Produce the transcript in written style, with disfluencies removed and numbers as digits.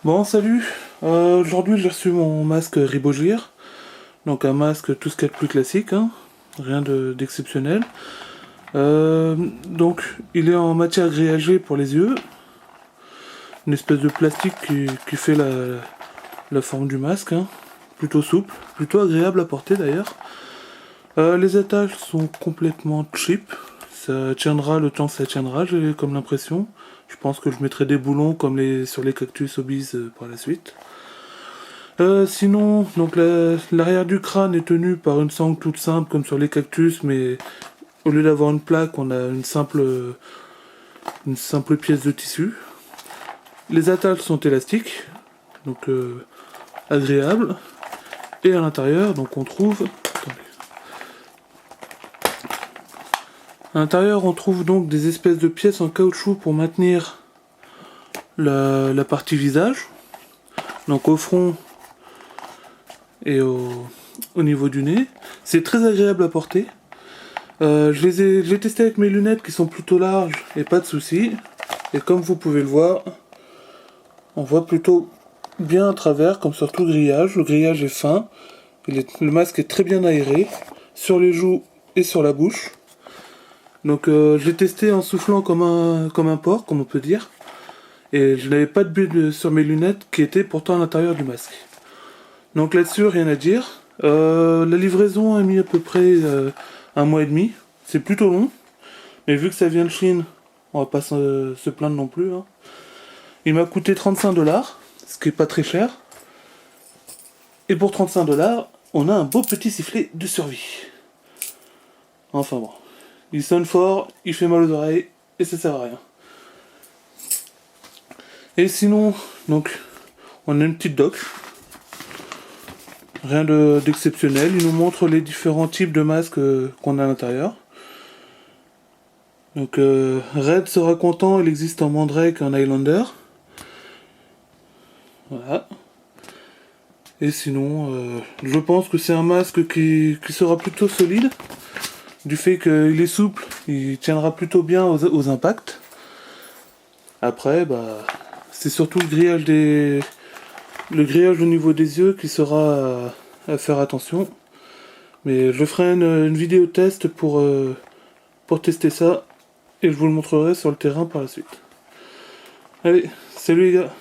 Bon, salut. Aujourd'hui, j'ai reçu mon masque Ribogir. Donc un masque tout ce qu'il y a de plus classique, hein. Rien d'exceptionnel. Donc, il est en matière grillagée pour les yeux. Une espèce de plastique qui fait la forme du masque, hein. Plutôt souple, plutôt agréable à porter d'ailleurs. Les attaches sont complètement cheap. Ça tiendra le temps que ça tiendra, j'ai comme l'impression. Je pense que je mettrai des boulons comme sur les cactus obese par la suite. Sinon, donc l'arrière du crâne est tenu par une sangle toute simple comme sur les cactus, mais au lieu d'avoir une plaque, on a une simple pièce de tissu. Les attaches sont élastiques, donc agréables. Et à l'intérieur, donc on trouve... Attendez. À l'intérieur, on trouve donc des espèces de pièces en caoutchouc pour maintenir la partie visage. Donc au front et au niveau du nez. C'est très agréable à porter. Je l'ai testé avec mes lunettes qui sont plutôt larges et pas de soucis. Et comme vous pouvez le voir, on voit plutôt bien à travers, comme sur tout grillage. Le grillage est fin. Le masque est très bien aéré sur les joues et sur la bouche. Donc je l'ai testé en soufflant comme un porc, comme on peut dire. Et je n'avais pas de bulle sur mes lunettes qui étaient pourtant à l'intérieur du masque. Donc là-dessus, rien à dire. La livraison a mis à peu près un mois et demi. C'est plutôt long. Mais vu que ça vient de Chine, on va pas se plaindre non plus, hein. Il m'a coûté 35$, ce qui est pas très cher. Et pour 35$, on a un beau petit sifflet de survie. Enfin bon. Il sonne fort, il fait mal aux oreilles, et ça sert à rien. Et sinon, donc, on a une petite doc. Rien d'exceptionnel. Il nous montre les différents types de masques qu'on a à l'intérieur. Donc, Red sera content, il existe en Mandrake et en Highlander. Voilà. Et sinon, je pense que c'est un masque qui sera plutôt solide. Du fait qu'il est souple, il tiendra plutôt bien aux impacts. Après, c'est surtout le grillage au niveau des yeux qui sera à faire attention. Mais je ferai une vidéo test pour tester ça. Et je vous le montrerai sur le terrain par la suite. Allez, salut les gars!